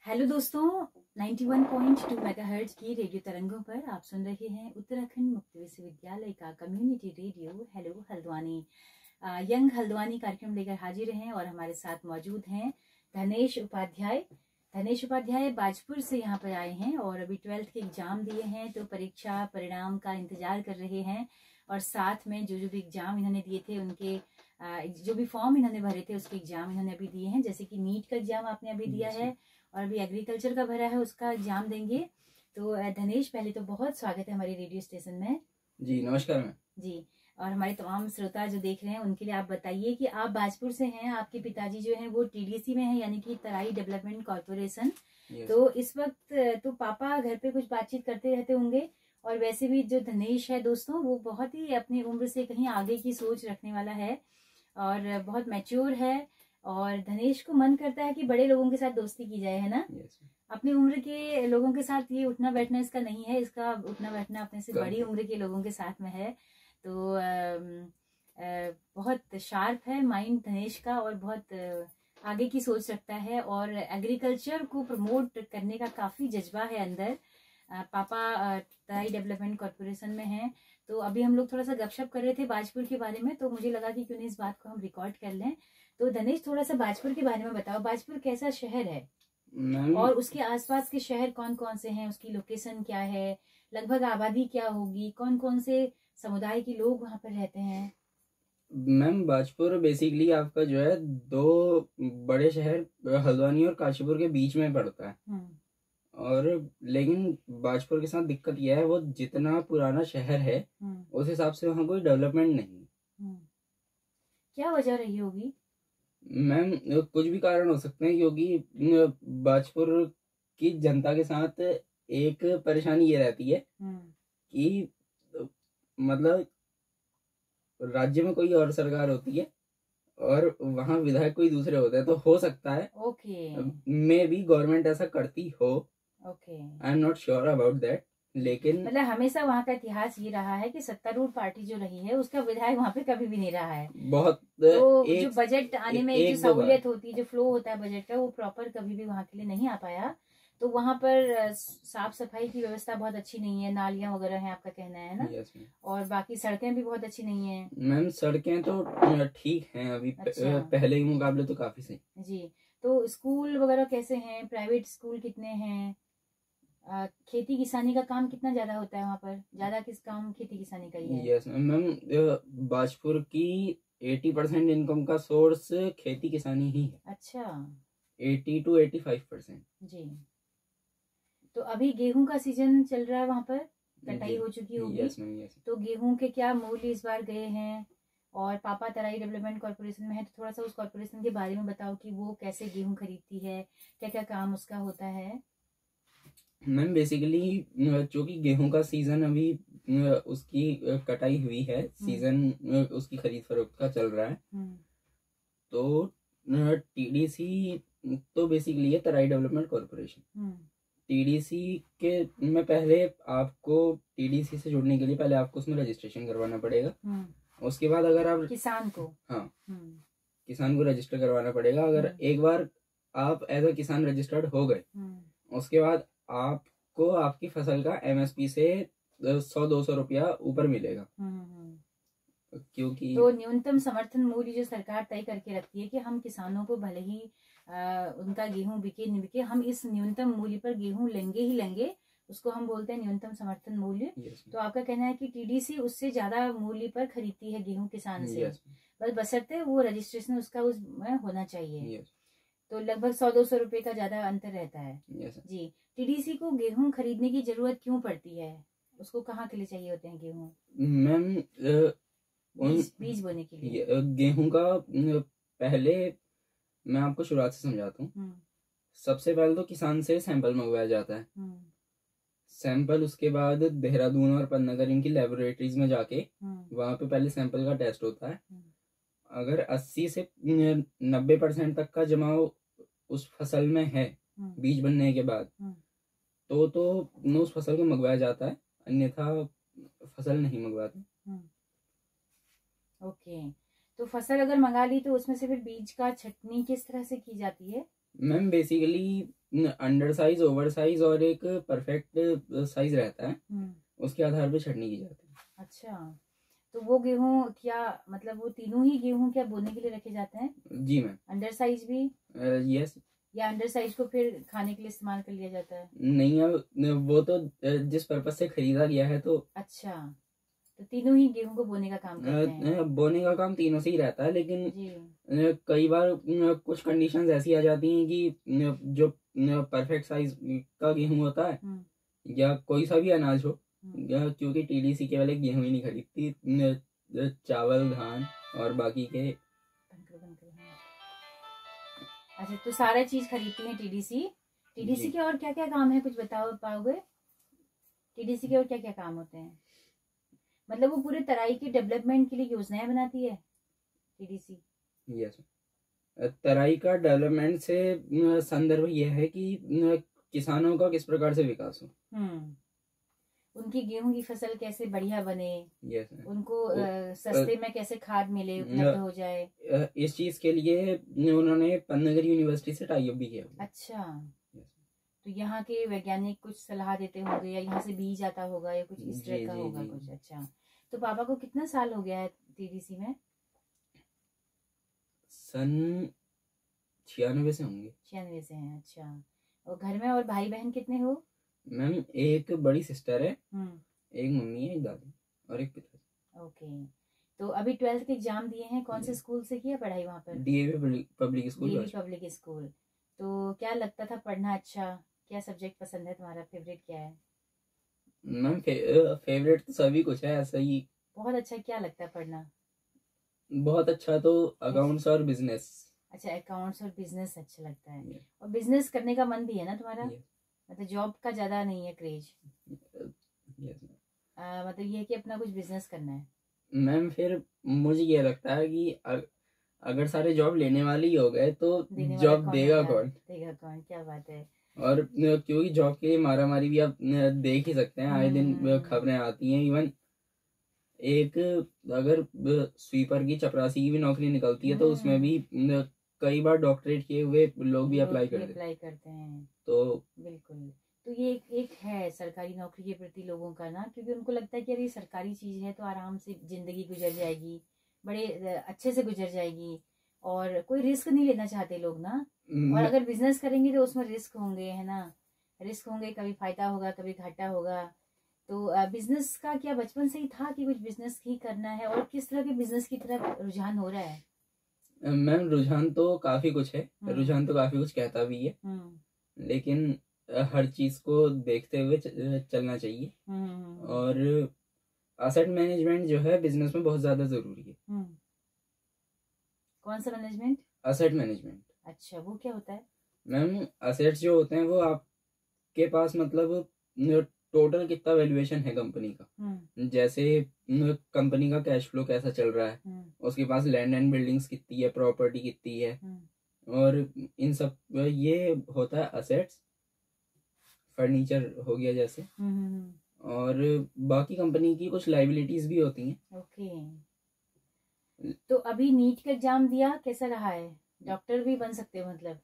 Hello दोस्तों, 91.2 megahertz की radio तरंगों पर आप सुन रहे हैं उत्तराखंड मुक्त विश्वविद्यालय का community radio hello Haldwani. Young Haldwani कार्यक्रम लेकर हाजिर हैं और हमारे साथ मौजूद हैं धनेश उपाध्याय। धनेश उपाध्याय बाजपुर से यहाँ पर आए हैं और अभी 12th के एग्जाम दिए हैं, तो परीक्षा परिणाम का इंतजार कर रहे हैं। और साथ में जो भी एग्जाम इन्होंने दिए थे उनके जो भी फॉर्म इन्होंने भरे थे उसके एग्जाम इन्होंने अभी दिए हैं, जैसे कि नीट का एग्जाम आपने अभी दिया है और अभी एग्रीकल्चर का भरा है, उसका एग्जाम देंगे। तो धनेश, पहले तो बहुत स्वागत है हमारे रेडियो स्टेशन में। जी नमस्कार मैम। जी, और हमारे तमाम श्रोता जो देख रहे हैं उनके लिए आप बताइए कि आप बाजपुर से हैं, आपके पिताजी जो हैं वो टीडीसी में हैं, यानी कि तराई डेवलपमेंट कॉर्पोरेशन। तो इस वक्त तो पापा घर पे कुछ बातचीत करते रहते होंगे, और वैसे भी जो धनेश है दोस्तों वो बहुत ही अपनी उम्र से कहीं आगे की सोच रखने वाला है और बहुत मैच्योर है। और धनेश को मन करता है कि बड़े लोगों के साथ दोस्ती की जाए, है ना। अपनी उम्र के लोगों के साथ ये उठना बैठना इसका नहीं है, इसका उठना बैठना अपने से बड़ी उम्र के लोगों के साथ में है। तो बहुत शार्प है माइंड धनेश का और बहुत आगे की सोच रखता है और एग्रीकल्चर को प्रमोट करने का काफी जज्बा है अंदर। पापा तराई डेवलपमेंट कॉर्पोरेशन में हैं। तो अभी हम लोग थोड़ा सा गपशप कर रहे थे बाजपुर के बारे में, तो मुझे लगा कि क्यों नहीं इस बात को हम रिकॉर्ड कर लें। तो धनेश, थोड़ा सा बाजपुर के बारे में बताओ, बाजपुर कैसा शहर है और उसके आसपास के शहर कौन कौन से हैं, उसकी लोकेशन क्या है, लगभग आबादी क्या होगी, कौन कौन से समुदाय के लोग वहाँ पर रहते हैं। मैम बाजपुर बेसिकली आपका जो है दो बड़े शहर हल्द्वानी और काशीपुर के बीच में पड़ता है। और लेकिन बाजपुर के साथ दिक्कत यह है, वो जितना पुराना शहर है उस हिसाब से वहाँ कोई डेवलपमेंट नहीं है। क्या वजह रही होगी मैम? कुछ भी कारण हो सकते हैं, क्योंकि बाजपुर की जनता के साथ एक परेशानी ये रहती है कि मतलब राज्य में कोई और सरकार होती है और वहाँ विधायक कोई दूसरे होते हैं, तो हो सकता है मे बी गवर्नमेंट ऐसा करती हो। I am not sure about that, लेकिन मतलब हमेशा वहाँ का इतिहास ये रहा है कि सत्तारूढ़ पार्टी जो रही है उसका विधायक वहाँ पे कभी भी नहीं रहा है। बहुत तो जो बजट आने में जो सहूलियत होती है, जो फ्लो होता है बजट का, वो प्रॉपर कभी भी वहाँ के लिए नहीं आ पाया। तो वहाँ पर साफ सफाई की व्यवस्था बहुत अच्छी नहीं है, नालियां वगैरह हैं आपका कहना है ना। और बाकी सड़कें भी बहुत अच्छी नहीं है। मैम सड़कें तो ठीक हैं अभी। अच्छा। पहले के मुकाबले तो काफी सही। जी, तो स्कूल वगैरह कैसे हैं, प्राइवेट स्कूल कितने हैं, खेती किसानी का काम कितना ज्यादा होता है वहाँ पर, ज्यादा किस काम खेती किसानी का ही है? यस मैम, बाजपुर की 80% इनकम का सोर्स खेती किसानी ही है। अच्छा, 80 to 85%। जी, तो अभी गेहूं का सीजन चल रहा है वहाँ पर, कटाई हो चुकी होगी। Yes ma'am, yes. तो गेहूं के क्या मूल्य इस बार गए हैं, और पापा तराई डेवलपमेंट कॉर्पोरेशन में है, तो थोड़ा सा उस कॉर्पोरेशन के बारे में बताओ कि वो कैसे गेहूं खरीदती है, क्या क्या काम उसका होता है। मैम बेसिकली चूंकि गेहूं का सीजन अभी उसकी कटाई हुई है, सीजन उसकी खरीद फरोख्त का चल रहा है। तो टीडीसी तो बेसिकली है तराई डेवलपमेंट कॉर्पोरेशन। टीडीसी के में पहले आपको टीडीसी से जुड़ने के लिए पहले आपको उसमें रजिस्ट्रेशन करवाना पड़ेगा। उसके बाद अगर आप किसान को, हाँ किसान को रजिस्टर करवाना पड़ेगा। अगर एक बार आप एज अ किसान रजिस्टर्ड हो गए, उसके बाद आपको आपकी फसल का एमएसपी से 100-200 रुपया ऊपर मिलेगा। क्योंकि तो न्यूनतम समर्थन मूल्य जो सरकार तय करके रखती है कि हम किसानों को भले ही उनका गेहूं बिके नहीं बिके, हम इस न्यूनतम मूल्य पर गेहूं लेंगे ही लेंगे, उसको हम बोलते हैं न्यूनतम समर्थन मूल्य। तो आपका कहना है कि टीडीसी उससे ज्यादा मूल्य पर खरीदती है गेहूं किसान से, बस बशर्ते वो रजिस्ट्रेशन उसका उसमें होना चाहिए। तो लगभग 100-200 रुपए का ज्यादा अंतर रहता है। जी, टीडीसी को गेहूं खरीदने की जरूरत क्यों पड़ती है, उसको कहाँ के लिए चाहिए होते हैं गेहूं? मैम बीज बोने के लिए गेहूं का पहले मैं आपको शुरुआत से समझाता हूँ। सबसे पहले तो किसान से सैंपल मंगवाया जाता है। सैंपल उसके बाद देहरादून और पन्नागर इनकी लेबोरेटरीज में जाके वहां पे पहले सैंपल का टेस्ट होता है। अगर 80 से 90% तक का जमाव उस फसल में है बीज बनने के बाद, तो उस फसल को मंगवाया जाता है, अन्यथा फसल नहीं मंगवाते। ओके, तो फसल अगर मंगा ली तो उसमें से फिर बीज का छटनी किस तरह से की जाती है? Ma'am basically under size, over size और एक परफेक्ट साइज रहता है, उसके आधार पे छटनी की जाती है। अच्छा, तो वो गेहूं क्या मतलब वो तीनों ही गेहूं क्या बोने के लिए रखे जाते हैं? जी मैम। अंडर साइज भी? यस। या अंडर साइज को फिर खाने के लिए इस्तेमाल कर लिया जाता है? नहीं, अब वो तो जिस पर्पज से खरीदा गया है तो। अच्छा, तो तीनों ही गेहूं को बोने का काम करते हैं? बोने का काम तीनों से ही रहता है, लेकिन कई बार कुछ कंडीशंस ऐसी आ जाती हैं कि जो परफेक्ट साइज का गेहूं होता है या कोई सा भी अनाज हो, क्योंकि टीडीसी केवल एक गेहूं ही नहीं खरीदती, चावल, धान और बाकी के। अच्छा, तो सारा चीज खरीदती है टीडीसी। टीडीसी के और क्या क्या काम है, कुछ बताओ पाओगे? टीडीसी के और क्या क्या काम होते हैं? मतलब वो पूरे तराई के डेवलपमेंट के लिए योजनाएं बनाती है टीडीसी? यस। तराई का डेवलपमेंट से संदर्भ यह है कि किसानों का किस प्रकार से विकास हो, उनकी गेहूं की फसल कैसे बढ़िया बने, यस, उनको सस्ते में कैसे खाद मिले, उपलब्ध हो जाए। इस चीज के लिए उन्होंने पन्नागर यूनिवर्सिटी से टाई अप भी किया। अच्छा, तो यहाँ के वैज्ञानिक कुछ सलाह देते होंगे या यहाँ से बीज आता होगा या कुछ इस तरह का होगा कुछ। अच्छा, तो पापा को कितना साल हो गया है टीडीसी में? सन 96 से होंगे। 96 से हैं। अच्छा, और घर में और भाई बहन कितने हो? मैम एक बड़ी सिस्टर है, एक मम्मी है, एक दादी और एक पिता। ओके, तो अभी 12th के एग्जाम दिए हैं, कौन से स्कूल से किया पढ़ाई वहाँ पर? DAV public school. DAV public school. तो क्या लगता था पढ़ना? अच्छा, क्या सब्जेक्ट पसंद है तुम्हारा? फेवरेट क्या है? मैम फेवरेट तो सभी कुछ है, ऐसा ही। बहुत अच्छा क्या लगता है पढ़ना? बहुत अच्छा तो अकाउंट्स और बिजनेस। अच्छा, अकाउंट्स और बिजनेस अच्छा लगता है। और बिजनेस करने का मन भी है ना तुम्हारा? मतलब जॉब का ज्यादा नहीं है क्रेज? मतलब ये है कि अपना कुछ बिजनेस करना है। मैम फिर मुझे ये लगता है कि अगर सारे जॉब लेने वाले ही हो गए तो जॉब देगा कौन? देगा कौन, क्या बात है। और क्योंकि जॉब के लिए मारा मारी भी आप देख ही सकते हैं, आए दिन खबरें आती हैं। इवन एक अगर स्वीपर की, चपरासी की भी नौकरी निकलती है तो उसमें भी कई बार डॉक्टरेट किए हुए लोग भी अप्लाई करते हैं। तो बिल्कुल, तो ये एक है सरकारी नौकरी के प्रति लोगों का ना, क्योंकि उनको लगता है कि अरे सरकारी चीज है तो आराम से जिंदगी गुजर जाएगी, बड़े अच्छे से गुजर जाएगी, और कोई रिस्क नहीं लेना चाहते लोग ना। और अगर बिजनेस करेंगे तो उसमें रिस्क होंगे, है ना, रिस्क होंगे, कभी फायदा होगा कभी घाटा होगा। तो बिजनेस का क्या बचपन से ही था कि कुछ बिजनेस ही करना है, और किस तरह के बिजनेस की तरफ रुझान हो रहा है? मैम रुझान तो काफी कुछ है, रुझान तो काफी कुछ कहता भी है, लेकिन हर चीज को देखते हुए चलना चाहिए। और असेट मैनेजमेंट जो है बिजनेस में बहुत ज्यादा जरूरी है। कौन सा मैनेजमेंट? Asset management. अच्छा, वो क्या होता है? मैम असेट्स जो होते हैं वो आपके पास मतलब टोटल कितना वैल्यूएशन है कंपनी का, जैसे कंपनी का कैश फ्लो कैसा चल रहा है, उसके पास लैंड एंड बिल्डिंग्स कितनी है, प्रॉपर्टी कितनी है, और इन सब ये होता है असेट्स। फर्नीचर हो गया जैसे, और बाकी कंपनी की कुछ लाइबिलिटीज भी होती हैं। ओके, तो अभी नीट का एग्जाम दिया, कैसा रहा है? डॉक्टर भी बन सकते हो मतलब,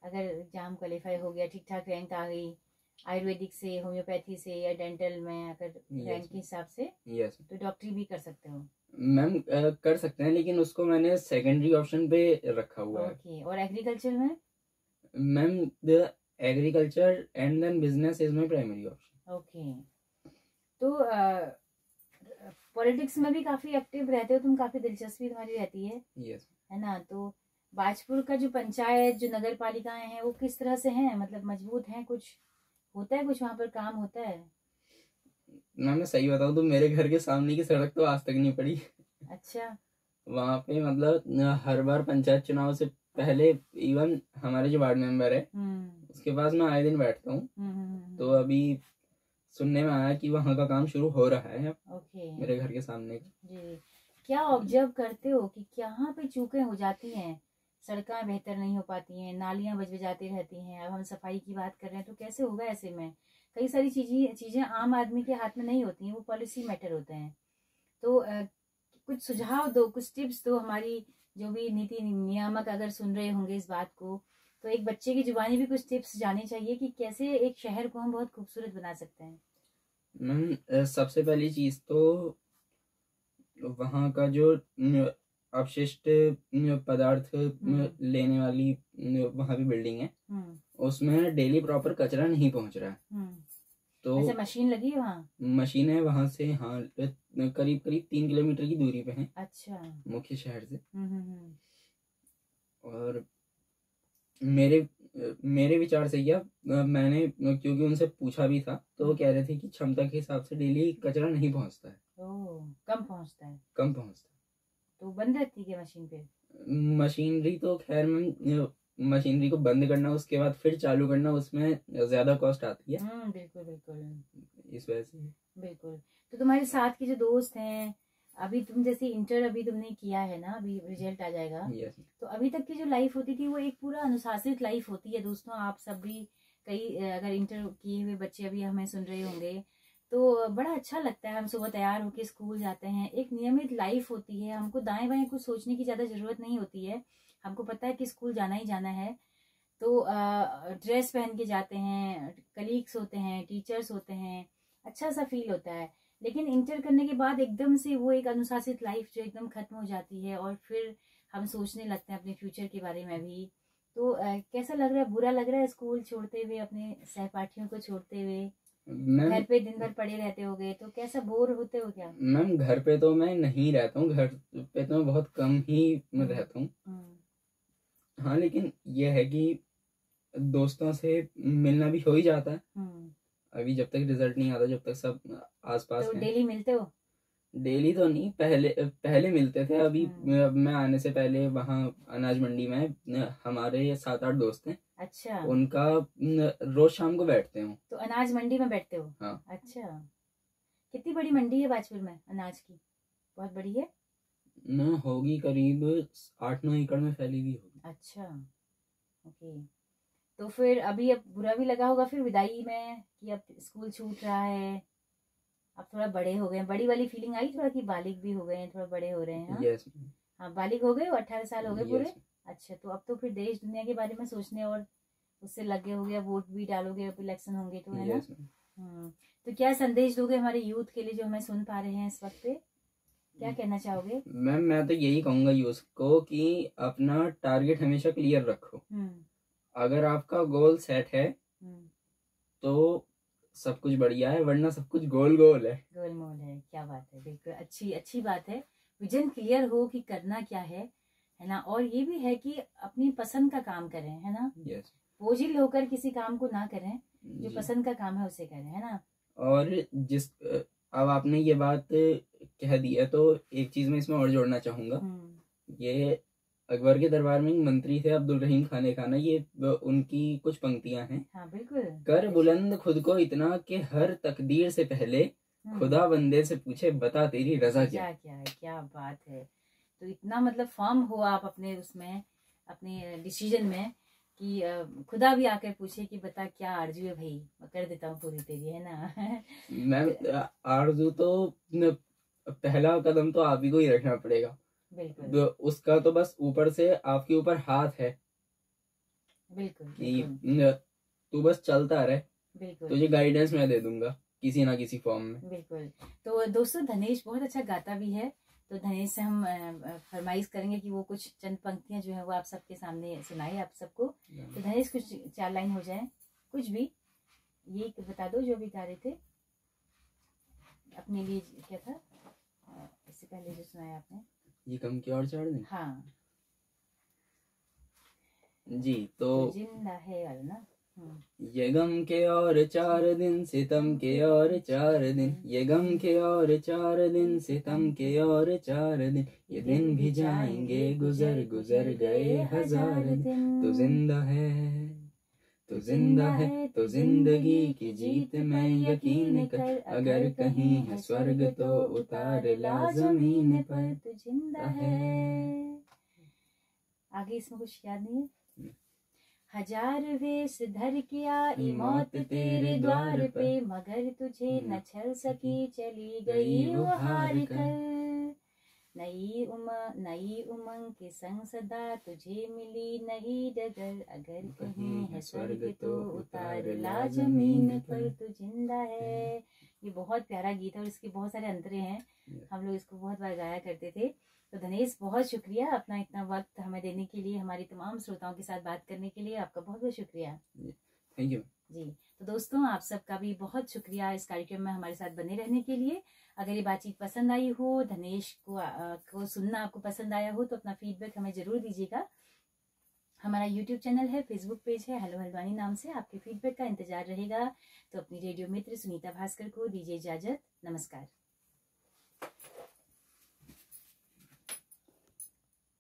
अगर एग्जाम क्वालिफाई हो गया, ठीक ठाक रैंक आ गई, आयुर्वेदिक से, होम्योपैथी से या डेंटल में अगर रैंक के हिसाब से, तो डॉक्टरी भी कर सकते हो? मैम कर सकते हैं, लेकिन उसको मैंने सेकेंडरी ऑप्शन पे रखा हुआ है। ओके, और एग्रीकल्चर में? Ma'am the agriculture and then business is my primary option. Okay, तो पॉलिटिक्स में भी काफी एक्टिव रहते हो तुम, काफी दिलचस्पी तुम्हारी रहती है। है ना, तो बाजपुर का जो पंचायत, जो नगर पालिकाएं हैं, वो किस तरह से हैं, मतलब मजबूत हैं? कुछ होता है, कुछ वहां पर काम होता है? मैं सही बताऊं तो मेरे घर के सामने की सड़क तो आज तक नहीं पड़ी। अच्छा, वहां पे मतलब हर बार पंचायत चुनाव से पहले इवन हमारे जो वार्ड मेंबर है उसके पास मैं आए दिन बैठता हूँ, तो अभी सुनने में आया कि वहाँ का काम शुरू हो रहा है। ओके, मेरे घर के सामने जी। क्या ऑब्जर्व करते हो कि यहाँ पे चूकें हो जाती हैं, सड़कें बेहतर नहीं हो पाती हैं, नालियां बजबजाती रहती हैं? अब हम सफाई की बात कर रहे हैं तो कैसे होगा ऐसे में? कई सारी चीजें आम आदमी के हाथ में नहीं होती हैं, वो पॉलिसी मैटर होते हैं। तो कुछ सुझाव दो, कुछ टिप्स दो, हमारी जो भी नीति नियामक अगर सुन रहे होंगे इस बात को, तो एक बच्चे की जुबानी भी कुछ टिप्स जाने चाहिए कि कैसे एक शहर को हम बहुत खूबसूरत बना सकते हैं। मैम सबसे पहली चीज तो वहाँ का जो अपशिष्ट पदार्थ लेने वाली वहाँ भी बिल्डिंग है, उसमें डेली प्रॉपर कचरा नहीं पहुँच रहा है। तो अच्छा, मशीन लगी है वहाँ? मशीन है वहाँ से, हाँ, करीब 3 किलोमीटर की दूरी पे है। अच्छा, मुख्य शहर से। और मेरे विचार से क्या, मैंने क्योंकि उनसे पूछा भी था तो वो कह रहे थे कि क्षमता के हिसाब से डेली कचरा नहीं पहुँचता है। कम पहुँचता है। तो बंद रहती है मशीन पे? मशीनरी तो खैर मशीनरी को बंद करना उसके बाद फिर चालू करना, उसमें ज्यादा कॉस्ट आती है। बिल्कुल बिल्कुल, इस वजह से। बिल्कुल। तो तुम्हारे साथ के जो दोस्त हैं, अभी तुम जैसे इंटर अभी तुमने किया है ना, अभी रिजल्ट आ जाएगा। yes. तो अभी तक की जो लाइफ होती थी वो एक पूरा अनुशासित लाइफ होती है दोस्तों। आप सब भी कई अगर इंटर किए हुए बच्चे अभी हमें सुन रहे होंगे तो बड़ा अच्छा लगता है। हम सुबह तैयार होकर स्कूल जाते हैं, एक नियमित लाइफ होती है, हमको दाएं बाएं कुछ सोचने की ज्यादा जरूरत नहीं होती है। हमको पता है कि स्कूल जाना ही जाना है। तो ड्रेस पहन के जाते हैं, कलीग्स होते हैं, टीचर्स होते हैं, अच्छा सा फील होता है। लेकिन इंटर करने के बाद एकदम से वो एक अनुशासित लाइफ जो एकदम खत्म हो जाती है और फिर हम सोचने लगते हैं अपने फ्यूचर के बारे में भी। तो कैसा लग रहा है? बुरा लग रहा है स्कूल छोड़ते हुए, अपने सहपाठियों को छोड़ते हुए? घर पे दिन भर पड़े रहते होगे तो कैसा बोर होते हो क्या? मैम घर पे तो मैं नहीं रहता हूँ, घर पे तो मैं बहुत कम ही रहता हूँ। हाँ, लेकिन ये है कि दोस्तों से मिलना भी हो ही जाता है। अभी जब तक रिजल्ट नहीं आता, जब तक सब आसपास तो डेली मिलते हो? डेली तो नहीं, पहले मिलते थे। अभी मैं आने से पहले वहाँ अनाज मंडी में हमारे 7-8 दोस्त हैं। अच्छा, उनका रोज शाम को बैठते हो। तो अनाज मंडी में बैठते हो? हाँ। अच्छा, कितनी बड़ी मंडी है बाजपुर में अनाज की? बहुत बड़ी है न, होगी करीब 8-9 एकड़ में फैली हुई होगी। अच्छा, ओके। तो फिर अभी अब बुरा भी लगा होगा फिर विदाई में कि अब स्कूल छूट रहा है, अब थोड़ा बड़े हो गए, बड़ी वाली फीलिंग आई थोड़ा कि बालिग भी हो गए हैं, थोड़ा बड़े हो रहे हैं? हाँ yes. हाँ, बालिग हो गए, 18 साल हो गए पूरे? yes. अच्छा, तो अब तो फिर देश दुनिया के बारे में सोचने और उससे लगे हो गया, वोट भी डालोगे, अब इलेक्शन होंगे तो, है yes. ना? तो क्या संदेश दोगे हमारे यूथ के लिए जो हमें सुन पा रहे हैं इस वक्त पे? क्या कहना चाहोगे? मैम मैं तो यही कहूंगा यूथ को कि अपना टारगेट हमेशा क्लियर रखो। अगर आपका गोल सेट है तो सब कुछ बढ़िया है, वरना सब कुछ गोल है। क्या बात है, बिल्कुल अच्छी बात है। विजन क्लियर हो कि करना क्या है ना? और ये भी है कि अपनी पसंद का काम करें, है ना? yes. बोझिल होकर किसी काम को ना करें, जो पसंद का काम है उसे करें, है ना? और अब आपने ये बात कह दी है तो एक चीज मैं इसमें और जोड़ना चाहूंगा। ये अकबर के दरबार में एक मंत्री थे अब्दुल रहीम खाने खाना, ये उनकी कुछ पंक्तियां हैं। हाँ, बिल्कुल। कर बुलंद खुद को इतना कि हर तकदीर से पहले खुदा बंदे से पूछे बता तेरी रजा क्या है। क्या बात है। तो इतना मतलब फर्म हो आप अपने उसमें, अपने डिसीजन में कि खुदा भी आकर पूछे कि बता क्या आरजू है भाई, मैं कर देता हूँ पूरी तेरी, है ना? मैम आरजू तो पहला कदम तो आप ही को ही रखना पड़ेगा। बिल्कुल। उसका तो बस ऊपर से आपके ऊपर हाथ है। बिल्कुल। तू बस चलता रहे, बिल्कुल, तुझे गाइडेंस मैं दे दूंगा किसी ना किसी फॉर्म में। बिल्कुल। तो दोस्तों धनेश बहुत अच्छा गाता भी है, तो धनेश से हम फरमाइश करेंगे कि वो कुछ चंद पंक्तियां जो है वो आप सबके सामने सुनाए आप सबको। तो धनेश कुछ 4 लाइन हो जाए, कुछ भी, ये बता दो जो भी गा रहे थे अपने लिए। क्या था इससे पहले जो सुनाया आपने? ये गम के और 4 दिन। हाँ जी, तो जिंदा है वाला ना। ये गम के और 4 दिन, सितम के और 4 दिन, ये गम के और 4 दिन, सितम के और 4 दिन, ये दिन भी जाएंगे गुजर गुजर गए 1000 दिन। तो जिंदा है तो जिंदा है तो जिंदगी की जीत में यकीन कर, अगर कहीं है स्वर्ग तो उतार ला जमीन पर। तो जिंदा है। आगे इसमें कुछ याद नहीं है? 1000 वेश धर के आई मौत तेरे द्वार पे, मगर तुझे न छल सकी, चली गई वो हार कर। नई उमंग के संग सदा तुझे मिली नई डगर, अगर कहीं है स्वर्ग तो उतार ला जमीन पर, तू जिंदा है। ये बहुत प्यारा गीत है और इसके बहुत सारे अंतरे हैं। हम लोग इसको बहुत बार गाया करते थे। तो धनेश बहुत शुक्रिया अपना इतना वक्त हमें देने के लिए, हमारी तमाम श्रोताओं के साथ बात करने के लिए आपका बहुत बहुत शुक्रिया। थैंक यू जी। तो दोस्तों आप सबका भी बहुत शुक्रिया इस कार्यक्रम में हमारे साथ बने रहने के लिए। अगर ये बातचीत पसंद आई हो, धनेश को सुनना आपको पसंद आया हो, तो अपना फीडबैक हमें जरूर दीजिएगा। हमारा YouTube चैनल है, Facebook पेज है, हेलो हल्द्वानी नाम से। आपके फीडबैक का इंतजार रहेगा। तो अपनी रेडियो मित्र सुनीता भास्कर को दीजिए इजाजत। नमस्कार।